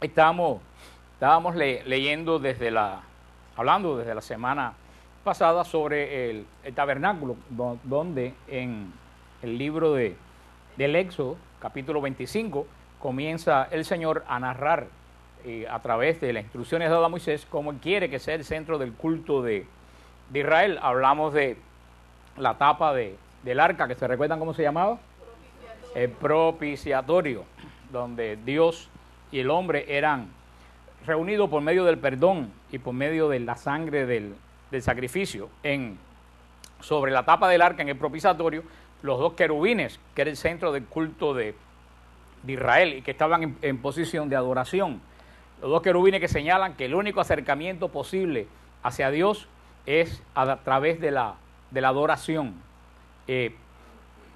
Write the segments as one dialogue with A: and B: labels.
A: Estábamos, leyendo hablando desde la semana pasada sobre el tabernáculo, donde en el libro del Éxodo, capítulo 25, comienza el Señor a narrar a través de las instrucciones dadas a Moisés cómo Él quiere que sea el centro del culto de Israel. Hablamos de la tapa del arca, que se recuerdan cómo se llamaba, el propiciatorio, donde Dios y el hombre eran reunidos por medio del perdón y por medio de la sangre del sacrificio. Sobre la tapa del arca, en el propiciatorio, los dos querubines, que era el centro del culto de Israel y que estaban en posición de adoración. Los dos querubines que señalan que el único acercamiento posible hacia Dios es a través de la adoración.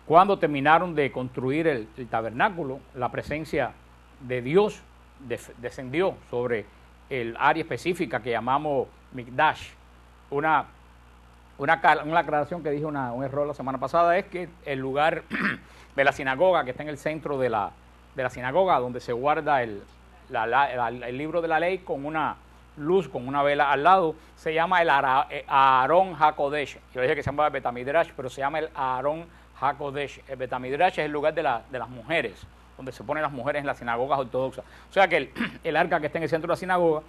A: Cuando terminaron de construir el tabernáculo, la presencia de Dios descendió sobre el área específica que llamamos Mikdash. Una aclaración que dije, un error la semana pasada, es que el lugar de la sinagoga, que está en el centro de la sinagoga, donde se guarda el libro de la ley con una luz, con una vela al lado, se llama el Aarón HaKodesh. Yo dije que se llama el Betamidrash, pero se llama el Aarón HaKodesh. El Betamidrash es el lugar de las mujeres, donde se ponen las mujeres en las sinagogas ortodoxas. O sea que el arca que está en el centro de la sinagoga,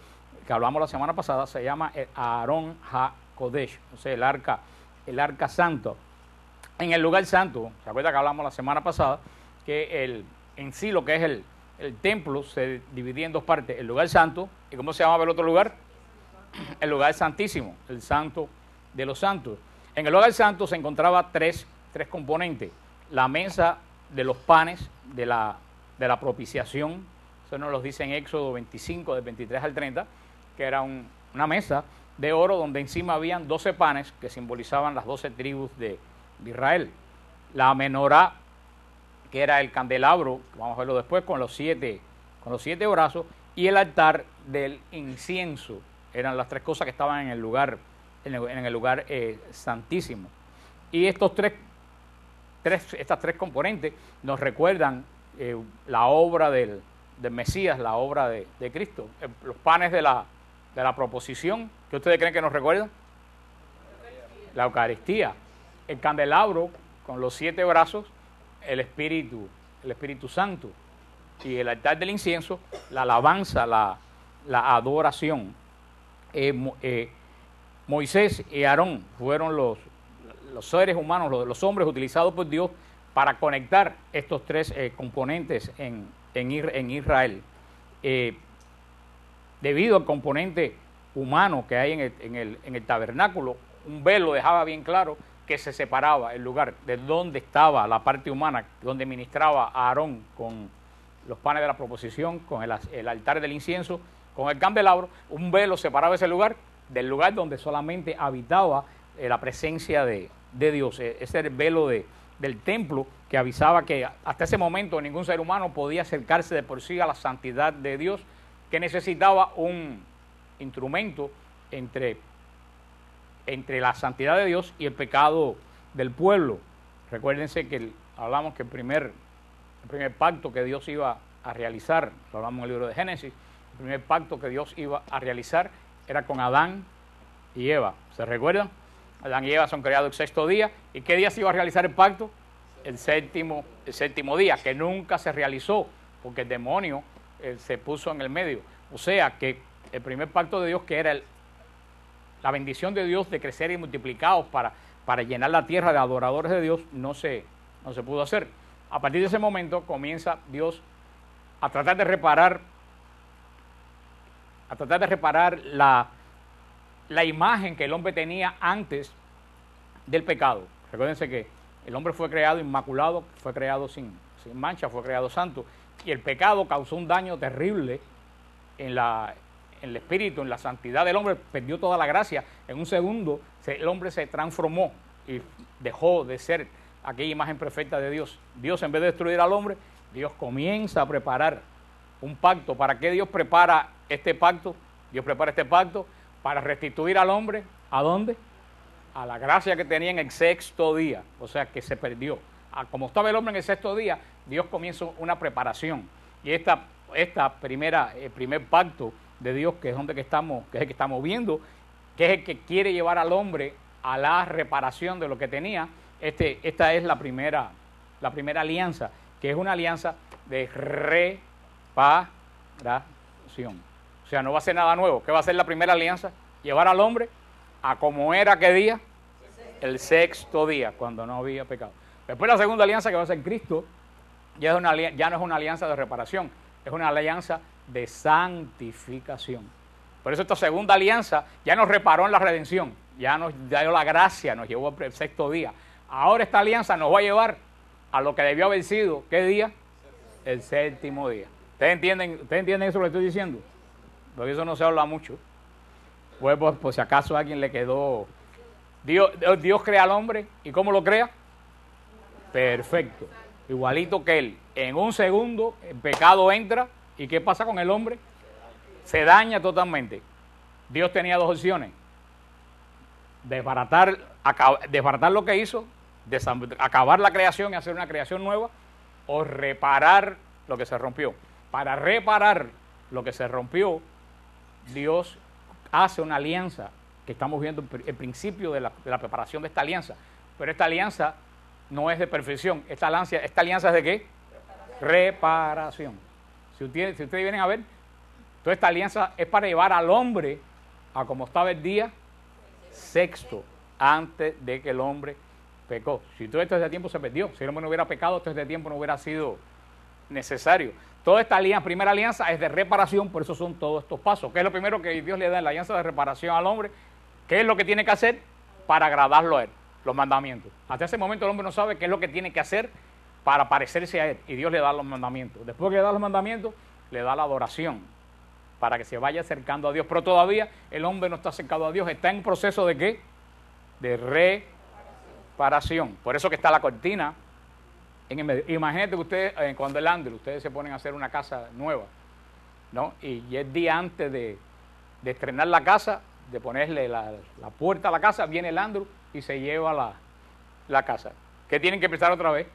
A: que hablamos la semana pasada, se llama el Aarón HaKodesh, o sea, el arca santo. En el lugar santo, ¿se acuerda que hablamos la semana pasada? Que en sí lo que es el templo se dividía en dos partes, el lugar santo, ¿y cómo se llamaba el otro lugar? El lugar santísimo, el santo de los santos. En el lugar santo se encontraba tres componentes: la mesa de los panes de la propiciación, eso nos lo dice en Éxodo 25, del 23 al 30, que era una mesa de oro donde encima habían 12 panes que simbolizaban las 12 tribus de Israel. La menorá, que era el candelabro, vamos a verlo después, con los siete brazos, y el altar del incienso. Eran las tres cosas que estaban en el lugar santísimo. Y estas tres componentes nos recuerdan la obra del Mesías, la obra de Cristo. Los panes de la proposición, ¿qué ustedes creen que nos recuerdan? La Eucaristía. El candelabro con los 7 brazos, el Espíritu Santo. Y el altar del incienso, la alabanza, la adoración. Moisés y Aarón fueron los seres humanos, los hombres utilizados por Dios para conectar estos tres componentes en Israel. Debido al componente humano que hay en el tabernáculo, un velo dejaba bien claro que se separaba el lugar de donde estaba la parte humana, donde ministraba Aarón con los panes de la proposición, con el altar del incienso, con el candelabro. Un velo separaba ese lugar del lugar donde solamente habitaba la presencia de Dios. Ese era el velo del templo que avisaba que hasta ese momento ningún ser humano podía acercarse de por sí a la santidad de Dios, que necesitaba un instrumento entre la santidad de Dios y el pecado del pueblo. Recuérdense que hablamos que el primer pacto que Dios iba a realizar, lo hablamos en el libro de Génesis, el primer pacto que Dios iba a realizar era con Adán y Eva. ¿Se recuerdan? Adán y Eva son creados el 6º día. ¿Y qué día se iba a realizar el pacto? El séptimo día, que nunca se realizó porque el demonio se puso en el medio. O sea que el primer pacto de Dios, que era la bendición de Dios de crecer y multiplicados para llenar la tierra de adoradores de Dios, no se pudo hacer. A partir de ese momento comienza Dios a tratar de reparar la imagen que el hombre tenía antes del pecado. Recuérdense que el hombre fue creado inmaculado, fue creado sin mancha, fue creado santo, y el pecado causó un daño terrible en el espíritu, en la santidad del hombre, perdió toda la gracia. En un segundo el hombre se transformó y dejó de ser aquella imagen perfecta de Dios. Dios, en vez de destruir al hombre, Dios comienza a preparar un pacto. ¿Para qué Dios prepara este pacto? Dios prepara este pacto para restituir al hombre, ¿a dónde? A la gracia que tenía en el 6º día, o sea que se perdió. Como estaba el hombre en el 6º día, Dios comienza una preparación. Y esta primera, el primer pacto de Dios, que es donde que estamos, que es el que estamos viendo, que es el que quiere llevar al hombre a la reparación de lo que tenía. Esta es la primera alianza, que es una alianza de reparación. O sea, no va a ser nada nuevo. ¿Qué va a ser la primera alianza? Llevar al hombre a como era, ¿qué día? El sexto día, cuando no había pecado. Después la segunda alianza, que va a ser Cristo, ya no es una alianza de reparación, es una alianza de santificación. Por eso esta segunda alianza ya nos reparó en la redención, ya nos dio la gracia, nos llevó al sexto día. Ahora esta alianza nos va a llevar a lo que debió haber sido, ¿qué día? El séptimo día. ¿Ustedes entienden eso que le estoy diciendo? Porque eso no se habla mucho. Pues por si acaso a alguien le quedó... Dios crea al hombre, ¿y cómo lo crea? Perfecto. Igualito que él. En un segundo el pecado entra, ¿y qué pasa con el hombre? Se daña totalmente. Dios tenía dos opciones: desbaratar lo que hizo, acabar la creación y hacer una creación nueva, o reparar lo que se rompió. Para reparar lo que se rompió, Dios hace una alianza, que estamos viendo el principio de la preparación de esta alianza. Pero esta alianza no es de perfección. Esta alianza es de ¿qué? Reparación. Si ustedes vienen a ver, toda esta alianza es para llevar al hombre a como estaba el día sexto, antes de que el hombre pecó. Si todo este tiempo se perdió, si el hombre no hubiera pecado, todo este tiempo no hubiera sido necesario. Toda esta primera alianza es de reparación, por eso son todos estos pasos. ¿Qué es lo primero que Dios le da en la alianza de reparación al hombre? ¿Qué es lo que tiene que hacer para agradarlo a él? Los mandamientos. Hasta ese momento el hombre no sabe qué es lo que tiene que hacer para parecerse a él, y Dios le da los mandamientos. Después que le da los mandamientos, le da la adoración, para que se vaya acercando a Dios. Pero todavía el hombre no está acercado a Dios, está en proceso de ¿qué? De reparación. Por eso que está la cortina en el medio. Imagínate que ustedes, cuando el ángel, ustedes se ponen a hacer una casa nueva, ¿no? Y el día antes de estrenar la casa, de ponerle la puerta a la casa, viene el ángel y se lleva la casa. ¿Qué tienen que empezar otra vez?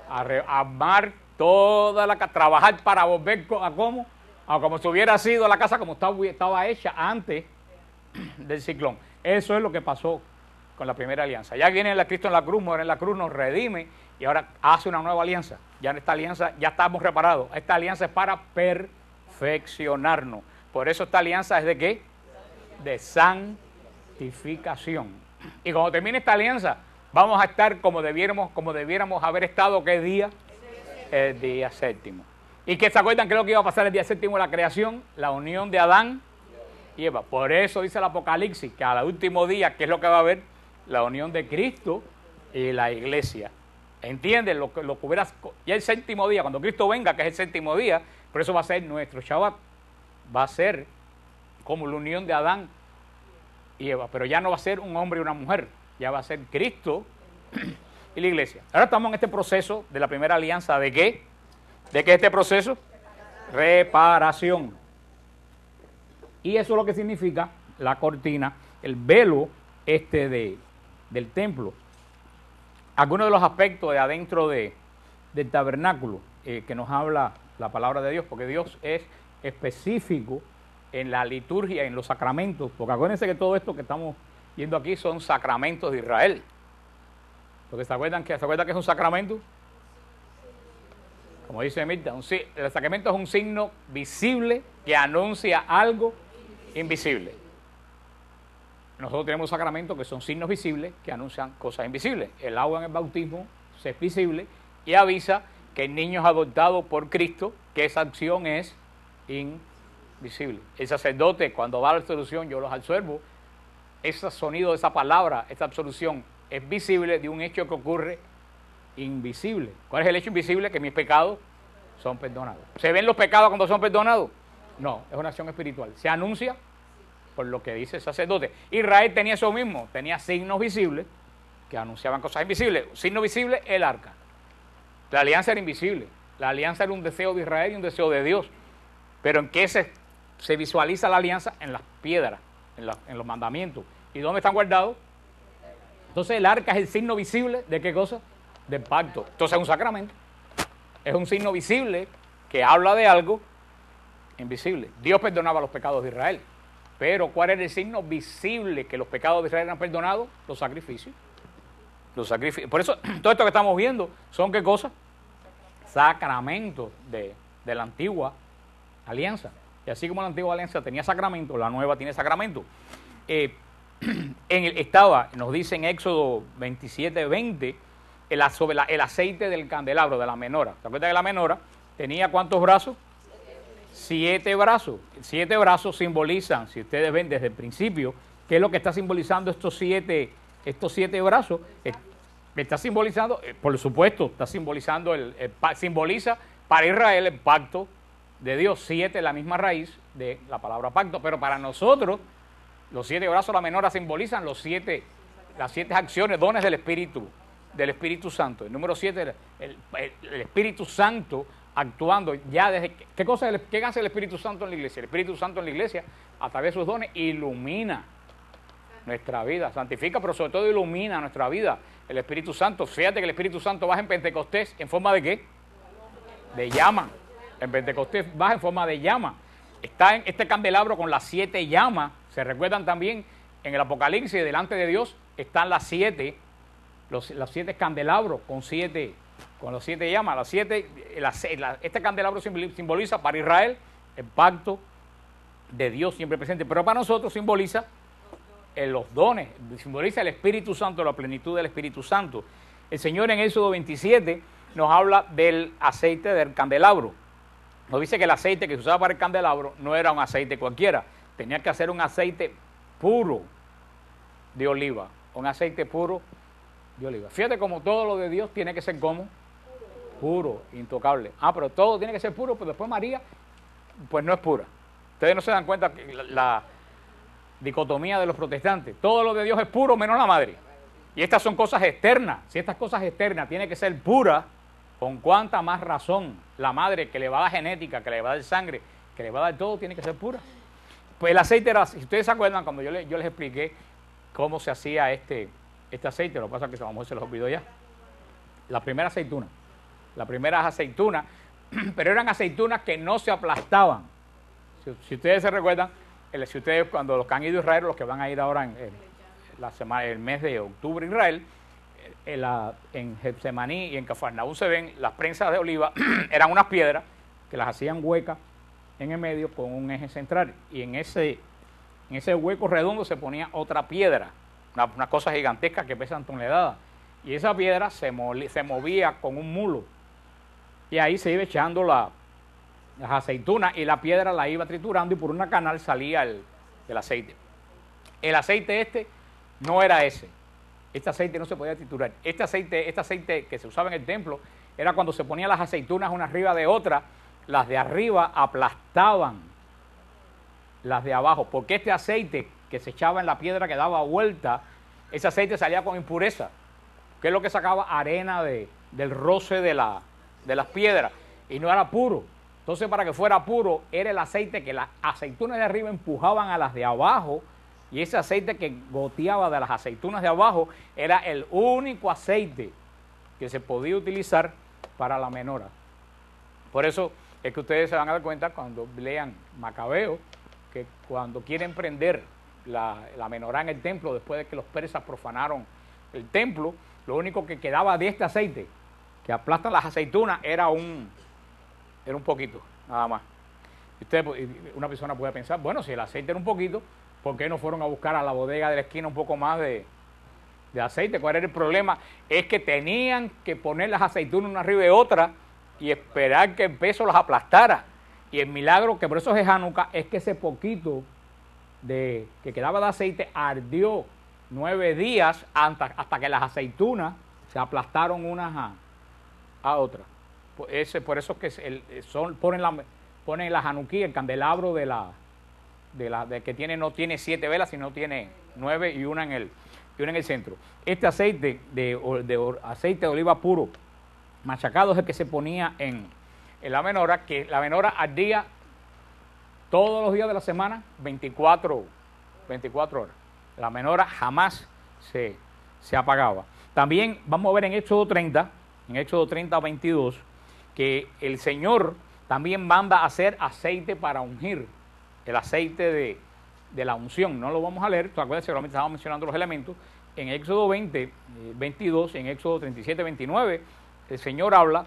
A: A armar toda la casa, trabajar para volver a cómo, a como si hubiera sido la casa como estaba hecha antes del ciclón. Eso es lo que pasó con la primera alianza. Ya viene Cristo en la cruz, muere en la cruz, nos redime y ahora hace una nueva alianza. Ya en esta alianza ya estamos reparados. Esta alianza es para perfeccionarnos. Por eso esta alianza es de ¿qué? De santificación. Y cuando termine esta alianza, vamos a estar como debiéramos haber estado, ¿qué día? El día séptimo. ¿Y que se acuerdan qué es lo que iba a pasar el día séptimo de la creación? La unión de Adán y Eva. Por eso dice el Apocalipsis que al último día, ¿qué es lo que va a haber? La unión de Cristo y la iglesia. ¿Entienden? Lo que hubiera, ya el séptimo día, cuando Cristo venga, que es el séptimo día, por eso va a ser nuestro Shabbat, va a ser como la unión de Adán y Eva, pero ya no va a ser un hombre y una mujer, ya va a ser Cristo y la iglesia. Ahora estamos en este proceso de la primera alianza, ¿de qué? ¿De qué es este proceso? Reparación. Y eso es lo que significa la cortina, el velo del templo. Algunos de los aspectos de adentro del tabernáculo que nos habla la palabra de Dios, porque Dios es específico en la liturgia, en los sacramentos, porque acuérdense que todo esto que estamos viendo aquí son sacramentos de Israel. Porque ¿se acuerdan que es un sacramento? Como dice Mirta, el sacramento es un signo visible que anuncia algo invisible. Nosotros tenemos sacramentos que son signos visibles que anuncian cosas invisibles. El agua en el bautismo es visible y avisa que el niño es adoptado por Cristo, que esa acción es invisible. El sacerdote, cuando va a la absolución, yo los absuelvo, ese sonido de esa palabra, esa absolución, es visible de un hecho que ocurre invisible. ¿Cuál es el hecho invisible? Que mis pecados son perdonados. ¿Se ven los pecados cuando son perdonados? No, es una acción espiritual. Se anuncia por lo que dice el sacerdote. Israel tenía eso mismo, tenía signos visibles que anunciaban cosas invisibles. Signo visible, el arca. La alianza era invisible. La alianza era un deseo de Israel y un deseo de Dios. Pero ¿en qué se visualiza la alianza? En las piedras, en los mandamientos. ¿Y dónde están guardados? Entonces el arca es el signo visible ¿de qué cosa? Del pacto. Entonces es un sacramento. Es un signo visible que habla de algo invisible. Dios perdonaba los pecados de Israel, pero ¿cuál era el signo visible que los pecados de Israel eran perdonados? Los sacrificios. Los sacrificios. Por eso, todo esto que estamos viendo son, ¿qué cosas? Sacramentos de la antigua alianza. Y así como la antigua alianza tenía sacramento, la nueva tiene sacramento. Nos dice en Éxodo 27:20, sobre el aceite del candelabro, de la menora. ¿Se acuerdan que la menora tenía cuántos brazos? 7 brazos. 7 brazos simbolizan, si ustedes ven desde el principio, ¿qué es lo que está simbolizando estos siete brazos? Está simbolizando, por supuesto, está simbolizando, simboliza para Israel el pacto de Dios. 7 es la misma raíz de la palabra pacto, pero para nosotros, los 7 brazos de la menora simbolizan las 7 acciones, dones del Espíritu Santo. El número 7, el Espíritu Santo actuando ya desde... ¿Qué hace el Espíritu Santo en la iglesia? El Espíritu Santo en la iglesia, a través de sus dones, ilumina nuestra vida, santifica, pero sobre todo ilumina nuestra vida. El Espíritu Santo, fíjate que el Espíritu Santo baja en Pentecostés, ¿en forma de qué? De llama. En Pentecostés baja en forma de llama. Está en este candelabro con las 7 llamas. Se recuerdan también en el Apocalipsis, delante de Dios están los 7 candelabros con los 7 llamas. Este candelabro simboliza para Israel el pacto de Dios siempre presente, pero para nosotros simboliza los dones, simboliza el Espíritu Santo, la plenitud del Espíritu Santo. El Señor en Éxodo 27 nos habla del aceite del candelabro. Nos dice que el aceite que se usaba para el candelabro no era un aceite cualquiera, tenía que ser un aceite puro de oliva, un aceite puro de oliva. Fíjate como todo lo de Dios tiene que ser como puro, intocable. Pero todo tiene que ser puro, pero después María, pues no es pura. Ustedes no se dan cuenta que la dicotomía de los protestantes, todo lo de Dios es puro menos la madre. Y estas son cosas externas. Si estas cosas externas tienen que ser puras, con cuánta más razón la madre que le va a dar genética, que le va a dar sangre, que le va a dar todo, tiene que ser pura. Pues el aceite era, si ustedes se acuerdan, cuando yo les expliqué cómo se hacía este aceite, lo que pasa es que a lo mejor se los olvidó ya. Las primeras aceitunas, pero eran aceitunas que no se aplastaban. Si ustedes se recuerdan, si ustedes cuando los que han ido a Israel, los que van a ir ahora en el mes de octubre a Israel, en Getsemaní y en Cafarnaúm se ven las prensas de oliva, eran unas piedras que las hacían huecas en el medio con un eje central, y en ese hueco redondo se ponía otra piedra, una cosa gigantesca que pesan toneladas, y esa piedra se movía con un mulo, y ahí se iba echando las aceitunas, y la piedra la iba triturando, y por una canal salía el aceite. El aceite no era ese. Este aceite no se podía triturar. Este aceite que se usaba en el templo era cuando se ponían las aceitunas una arriba de otra, las de arriba aplastaban las de abajo, porque este aceite que se echaba en la piedra que daba vuelta, ese aceite salía con impureza, que es lo que sacaba arena del roce de las piedras, y no era puro. Entonces, para que fuera puro, era el aceite que las aceitunas de arriba empujaban a las de abajo, y ese aceite que goteaba de las aceitunas de abajo era el único aceite que se podía utilizar para la menora. Por eso es que ustedes se van a dar cuenta cuando lean Macabeo, que cuando quieren prender la menorá en el templo, después de que los persas profanaron el templo, lo único que quedaba de este aceite, que aplastan las aceitunas, era un poquito, nada más. Una persona puede pensar, bueno, si el aceite era un poquito, ¿por qué no fueron a buscar a la bodega de la esquina un poco más de aceite? ¿Cuál era el problema? Es que tenían que poner las aceitunas una arriba de otra y esperar que el peso las aplastara. Y el milagro, que por eso es Hanukkah, es que ese poquito que quedaba de aceite ardió 9 días hasta que las aceitunas se aplastaron unas a otras. Por eso es que ponen la Hanukkah, el candelabro de que no tiene 7 velas, sino tiene 9 y una en el centro. Este aceite aceite de oliva puro machacado es el que se ponía en la menora, que la menora ardía todos los días de la semana, 24 horas. La menora jamás se apagaba. También vamos a ver en Éxodo 30, 22, que el Señor también manda a hacer aceite para ungir, el aceite de la unción. No lo vamos a leer, acuérdense, solamente estábamos mencionando los elementos. En Éxodo 20, 22, en Éxodo 37, 29, el Señor habla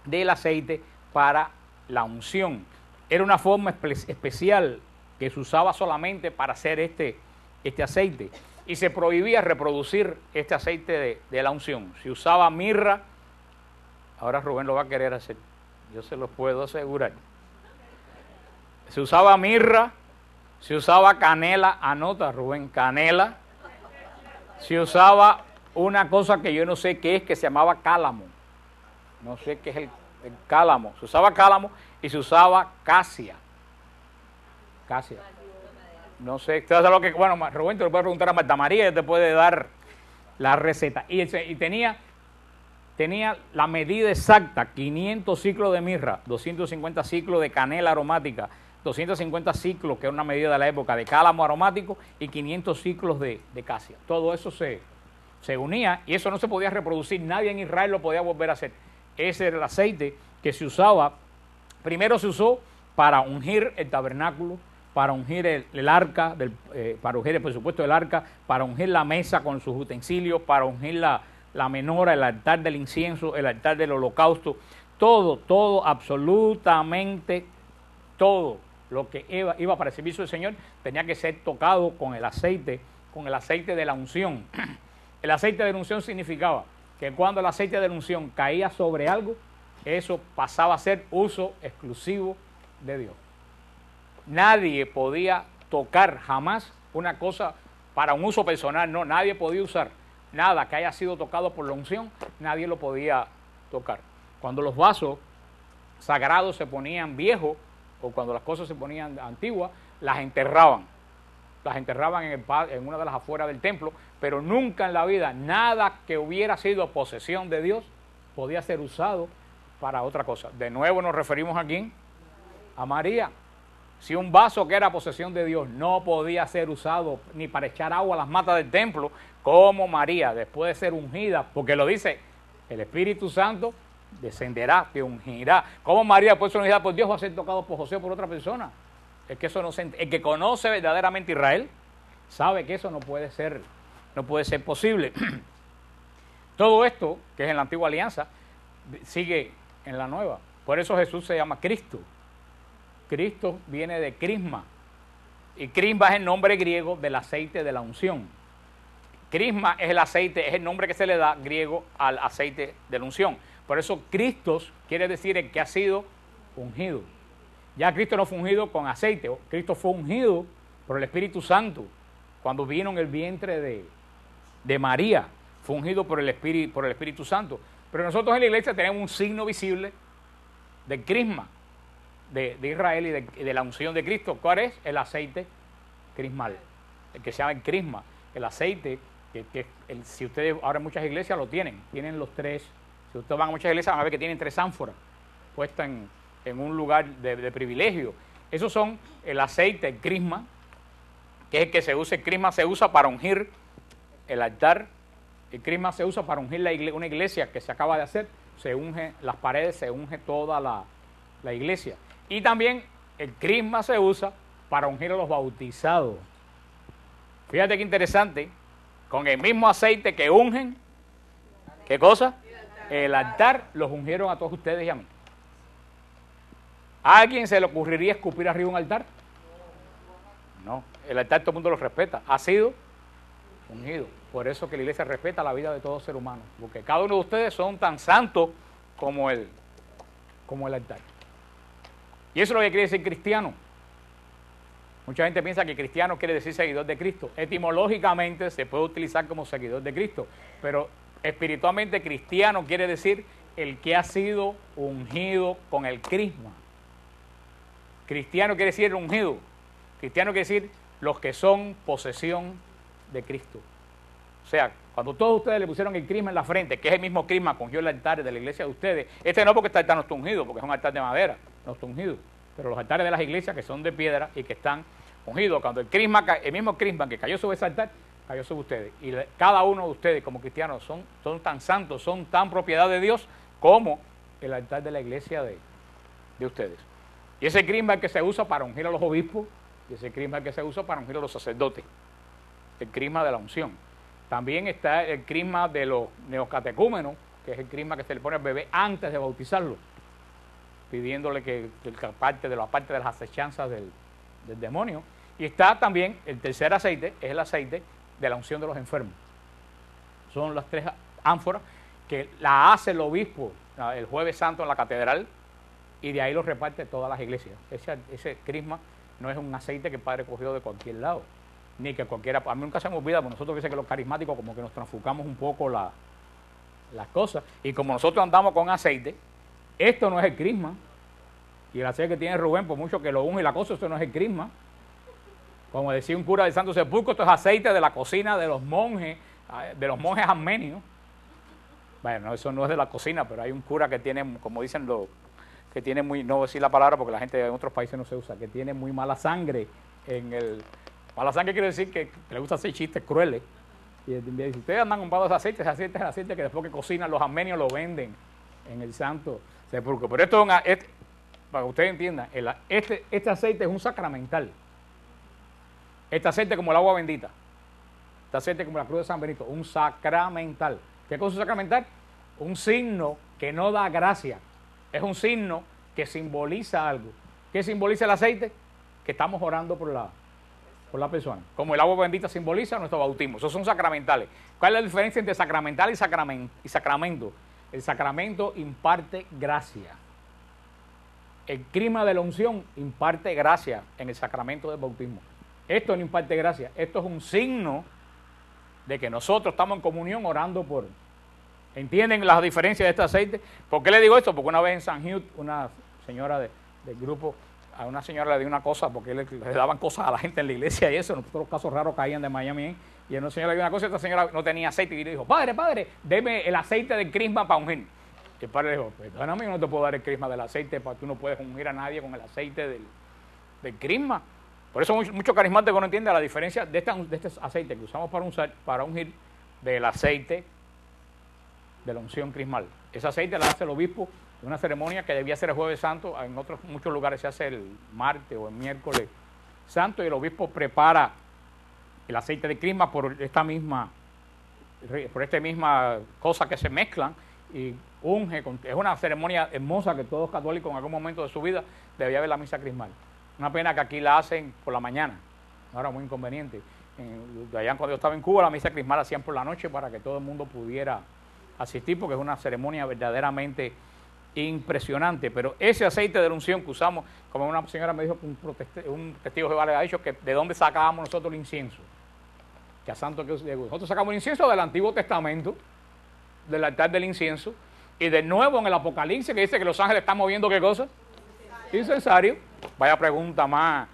A: del aceite para la unción. Era una forma especial que se usaba solamente para hacer este aceite. Y se prohibía reproducir este aceite de la unción. Se usaba mirra, ahora Rubén lo va a querer hacer, yo se lo puedo asegurar. Se usaba mirra, se usaba canela, anota Rubén, canela. Se usaba una cosa que yo no sé qué es, que se llamaba cálamo. No sé qué es el cálamo. Se usaba cálamo y se usaba casia. Casia. No sé, lo que, bueno, Rubén, te lo puedes preguntar a Marta María, ella te puede dar la receta. Y tenía la medida exacta: 500 ciclos de mirra, 250 ciclos de canela aromática, 250 ciclos, que es una medida de la época, de cálamo aromático, y 500 ciclos de casia. Todo eso se unía y eso no se podía reproducir, nadie en Israel lo podía volver a hacer. Ese era el aceite que se usaba. Primero se usó para ungir el tabernáculo, para ungir el arca, para ungir, por supuesto, el arca, para ungir la mesa con sus utensilios, para ungir la menora, el altar del incienso, el altar del holocausto. Todo, absolutamente todo lo que iba para el servicio del Señor tenía que ser tocado con el aceite de la unción. El aceite de la unción significaba que cuando el aceite de la unción caía sobre algo, eso pasaba a ser uso exclusivo de Dios. Nadie podía tocar jamás una cosa para un uso personal, no, nadie podía usar nada que haya sido tocado por la unción, nadie lo podía tocar. Cuando los vasos sagrados se ponían viejos, o cuando las cosas se ponían antiguas, las enterraban en una de las afueras del templo, pero nunca en la vida nada que hubiera sido posesión de Dios podía ser usado para otra cosa. De nuevo nos referimos a ¿quién? A María. Si un vaso que era posesión de Dios no podía ser usado ni para echar agua a las matas del templo, como María, después de ser ungida, porque lo dice, el Espíritu Santo descenderá, te ungirá. Como María, después de ser ungida por Dios, va a ser tocado por José o por otra persona. Es que eso no el que conoce verdaderamente Israel sabe que eso no puede ser posible. Todo esto, que es en la antigua alianza, sigue en la nueva. Por eso Jesús se llama Cristo. Cristo viene de crisma, y crisma es el nombre griego del aceite de la unción. Crisma es el aceite, es el nombre que se le da griego al aceite de la unción. Por eso Cristos quiere decir el que ha sido ungido. Ya Cristo no fue ungido con aceite, Cristo fue ungido por el Espíritu Santo cuando vino en el vientre de María, fue ungido por el Espíritu Santo. Pero nosotros en la iglesia tenemos un signo visible del crisma de Israel y de la unción de Cristo. ¿Cuál es? El aceite crismal, el que se llama el crisma, el aceite si ustedes ahora en muchas iglesias lo tienen los tres. Si ustedes van a muchas iglesias van a ver que tienen 3 ánforas puestas en un lugar de privilegio. Esos son el aceite, el crisma, que es el que se usa. El crisma se usa para ungir el altar. El crisma se usa para ungir una iglesia que se acaba de hacer. Se unge las paredes, se unge toda la iglesia. Y también el crisma se usa para ungir a los bautizados. Fíjate qué interesante, con el mismo aceite que ungen, ¿qué cosa? El altar, los ungieron a todos ustedes y a mí. ¿A alguien se le ocurriría escupir arriba un altar? No, el altar todo el mundo lo respeta, ha sido ungido. Por eso que la iglesia respeta la vida de todo ser humano, porque cada uno de ustedes son tan santos como el altar. Y eso es lo que quiere decir cristiano. Mucha gente piensa que cristiano quiere decir seguidor de Cristo. Etimológicamente se puede utilizar como seguidor de Cristo, pero espiritualmente cristiano quiere decir el que ha sido ungido con el crisma. Cristiano quiere decir ungido. Cristiano quiere decir los que son posesión de Cristo. O sea, cuando todos ustedes le pusieron el crisma en la frente, que es el mismo crisma que ungió el altar de la iglesia de ustedes, no porque este altar no está ungido, porque es un altar de madera, no está ungido, pero los altares de las iglesias que son de piedra y que están ungidos, cuando el mismo crisma que cayó sobre ese altar, cayó sobre ustedes. Y cada uno de ustedes como cristianos son tan santos, son tan propiedad de Dios como el altar de la iglesia de ustedes. Y ese crisma es el que se usa para ungir a los obispos, y ese crisma es el que se usa para ungir a los sacerdotes, el crisma de la unción. También está el crisma de los neocatecúmenos, que es el crisma que se le pone al bebé antes de bautizarlo, pidiéndole que aparte de las acechanzas del demonio. Y está también el tercer aceite, es el aceite de la unción de los enfermos. Son las 3 ánforas que la hace el obispo el Jueves Santo en la catedral, y de ahí lo reparte todas las iglesias. Ese crisma no es un aceite que el Padre cogió de cualquier lado, ni que cualquiera. A mí nunca se me olvida, porque nosotros dicen que los carismáticos como que nos transfugamos un poco las cosas, y como nosotros andamos con aceite, esto no es el crisma, y el aceite que tiene Rubén, por mucho que lo unge y la cosa, esto no es el crisma. Como decía un cura del Santo Sepulcro, esto es aceite de la cocina de los monjes armenios. Bueno, eso no es de la cocina, pero hay un cura que tiene, como dicen que tiene muy, no voy a decir la palabra porque la gente en otros países no se usa, que tiene muy mala sangre mala sangre quiere decir que le gusta hacer chistes crueles. Y dice, ustedes andan comprando ese aceite es aceite que después que cocinan los armenios lo venden en el Santo Sepulcro. Pero esto es para que ustedes entiendan, este aceite es un sacramental. Este aceite como el agua bendita. Este aceite como la cruz de San Benito, un sacramental. ¿Qué cosa es sacramental? Un signo que no da gracia. Es un signo que simboliza algo. ¿Qué simboliza el aceite? Que estamos orando por la persona. Como el agua bendita simboliza nuestro bautismo. Esos son sacramentales. ¿Cuál es la diferencia entre sacramental y sacramento? El sacramento imparte gracia. El crisma de la unción imparte gracia en el sacramento del bautismo. Esto no imparte gracia. Esto es un signo de que nosotros estamos en comunión orando por. ¿Entienden las diferencias de este aceite? ¿Por qué le digo esto? Porque una vez en San Hugh, una señora del grupo, a una señora le dio una cosa, porque le daban cosas a la gente en la iglesia y eso, nosotros los casos raros caían de Miami, y a una señora le dio una cosa y esta señora no tenía aceite, y le dijo, padre, deme el aceite del crisma para ungir. Y el padre le dijo, perdóname, yo no te puedo dar el crisma del aceite, tú no puedes ungir a nadie con el aceite del crisma. Por eso muchos carismáticos no entienden la diferencia de este aceite que usamos para ungir del aceite de la unción crismal. Ese aceite lo hace el obispo de una ceremonia que debía ser el Jueves Santo, en muchos lugares se hace el martes o el miércoles santo, y el obispo prepara el aceite de crisma por esta misma cosa que se mezclan y unge. Es una ceremonia hermosa que todos católicos en algún momento de su vida debía ver la misa crismal. Una pena que aquí la hacen por la mañana, ahora muy inconveniente. Allá cuando yo estaba en Cuba, la misa crismal la hacían por la noche para que todo el mundo pudiera asistir, porque es una ceremonia verdaderamente impresionante. Pero ese aceite de la unción que usamos, como una señora me dijo, un testigo de Jehová le ha dicho, que de dónde sacábamos nosotros el incienso. Que a santo que nosotros sacamos el incienso del Antiguo Testamento, del altar del incienso, y de nuevo en el Apocalipsis, que dice que los ángeles están moviendo ¿qué cosa? Incensario. Vaya pregunta más.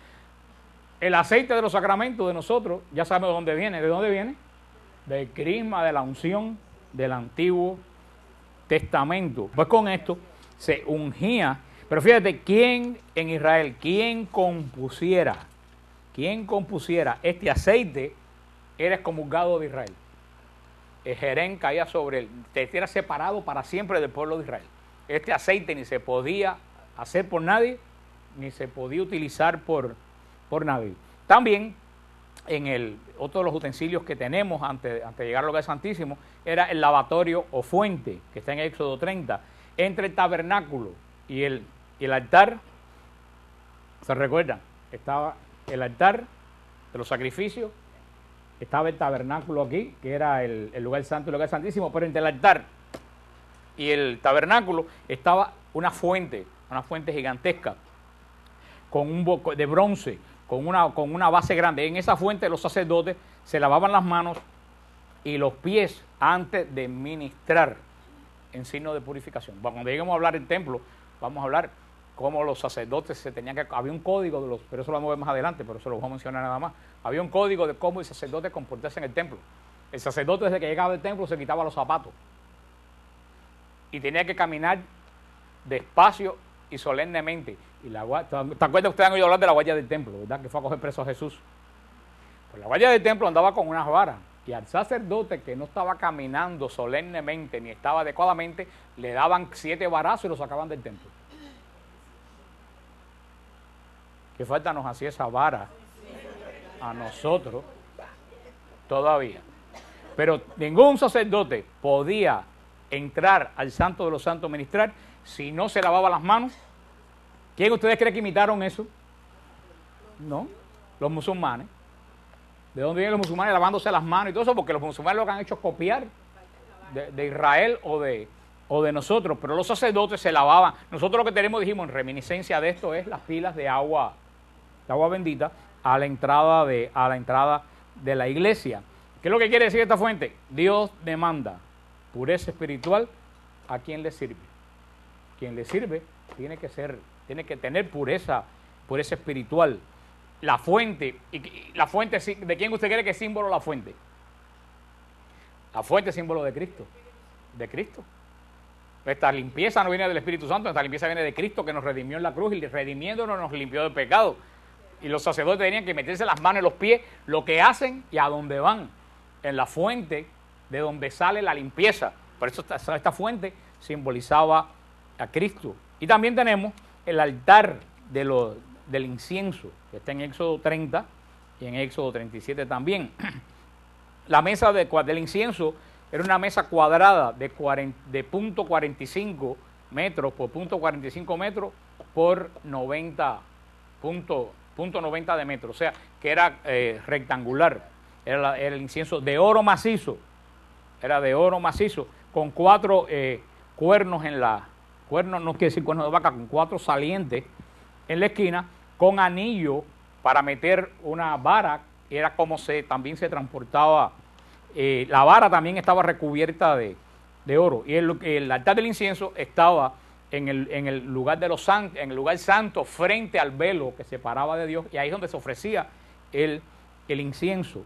A: El aceite de los sacramentos de nosotros, ya sabemos de dónde viene. ¿De dónde viene? Del crisma de la unción del Antiguo Testamento. Pues con esto se ungía. Pero fíjate, ¿quién en Israel, quién compusiera este aceite, era excomulgado de Israel? El Jerén caía sobre él, era separado para siempre del pueblo de Israel. Este aceite ni se podía hacer por nadie, ni se podía utilizar por nadie. También otro de los utensilios que tenemos antes de llegar al lugar santísimo era el lavatorio o fuente, que está en Éxodo 30, entre el tabernáculo y el altar. ¿Se recuerdan? Estaba el altar de los sacrificios, estaba el tabernáculo aquí, que era el lugar santo y el lugar santísimo, pero entre el altar y el tabernáculo estaba una fuente gigantesca, con un de bronce, con una base grande. En esa fuente los sacerdotes se lavaban las manos y los pies antes de ministrar en signo de purificación. Bueno, cuando lleguemos a hablar del templo, vamos a hablar cómo los sacerdotes había un código pero eso lo vamos a ver más adelante, pero eso lo vamos a mencionar nada más. Había un código de cómo el sacerdote comportarse en el templo. El sacerdote, desde que llegaba al templo, se quitaba los zapatos y tenía que caminar despacio y solemnemente. Y ¿te acuerdas? Ustedes han oído hablar de la guardia del templo, ¿verdad? Que fue a coger preso a Jesús. Pues la guardia del templo andaba con unas varas, y al sacerdote que no estaba caminando solemnemente ni estaba adecuadamente, le daban 7 varazos y lo sacaban del templo. que falta nos hacía esa vara a nosotros todavía. Pero ningún sacerdote podía entrar al Santo de los Santos a ministrar si no se lavaba las manos. ¿Quién ustedes creen que imitaron eso? No, los musulmanes. ¿De dónde vienen los musulmanes lavándose las manos y todo eso? Porque los musulmanes lo que han hecho es copiar de Israel o de nosotros, pero los sacerdotes se lavaban. Nosotros lo que tenemos, dijimos, en reminiscencia de esto, es las pilas de agua bendita a la entrada de la iglesia. ¿Qué es lo que quiere decir esta fuente? Dios demanda pureza espiritual a quien le sirve. Quien le sirve tiene que tener pureza espiritual. La fuente, ¿de quién usted cree que es símbolo la fuente? La fuente es símbolo de Cristo. De Cristo. Esta limpieza no viene del Espíritu Santo, esta limpieza viene de Cristo, que nos redimió en la cruz, y redimiéndonos nos limpió del pecado. Y los sacerdotes tenían que meterse las manos en los pies, lo que hacen y a dónde van, en la fuente de donde sale la limpieza. Por eso esta fuente simbolizaba a Cristo. Y también tenemos el altar del incienso, que está en Éxodo 30 y en Éxodo 37 también. La mesa del incienso era una mesa cuadrada de .45 metros por .45 metros por 90 de metros, o sea, que era rectangular. Era el incienso de oro macizo, con 4 cuernos cuernos no quiere decir cuernos de vaca, con 4 salientes en la esquina, con anillo para meter una vara. Era como también se transportaba, la vara también estaba recubierta de oro, y el altar del incienso estaba en el lugar de los santos, en el lugar santo, frente al velo que separaba de Dios, y ahí es donde se ofrecía el incienso.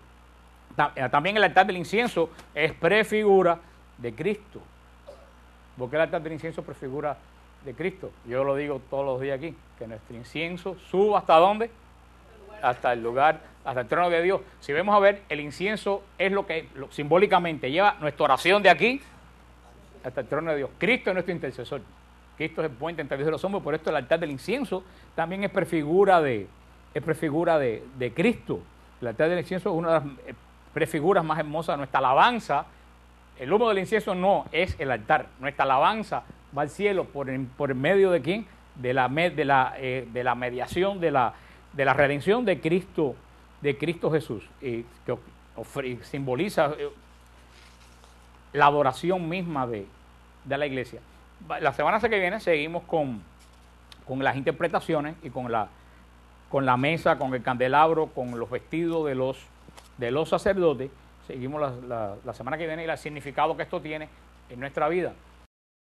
A: También el altar del incienso es prefigura de Cristo. ¿Por qué el altar del incienso es prefigura de Cristo? Yo lo digo todos los días aquí, que nuestro incienso suba ¿hasta dónde? Hasta el lugar, hasta el trono de Dios. Si vemos a ver, el incienso es lo que simbólicamente lleva nuestra oración de aquí hasta el trono de Dios. Cristo es nuestro intercesor. Cristo es el puente entre Dios y los hombres. Por esto el altar del incienso también es prefigura de Cristo. El altar del incienso es una de las prefiguras más hermosas de nuestra alabanza. El humo del incienso no es el altar. Nuestra alabanza va al cielo por medio de ¿quién? De la mediación, de la redención de Cristo Jesús, que simboliza la adoración misma de la iglesia. La semana que viene seguimos con las interpretaciones y con la mesa, con el candelabro, con los vestidos de los sacerdotes. Seguimos la semana que viene y el significado que esto tiene en nuestra vida.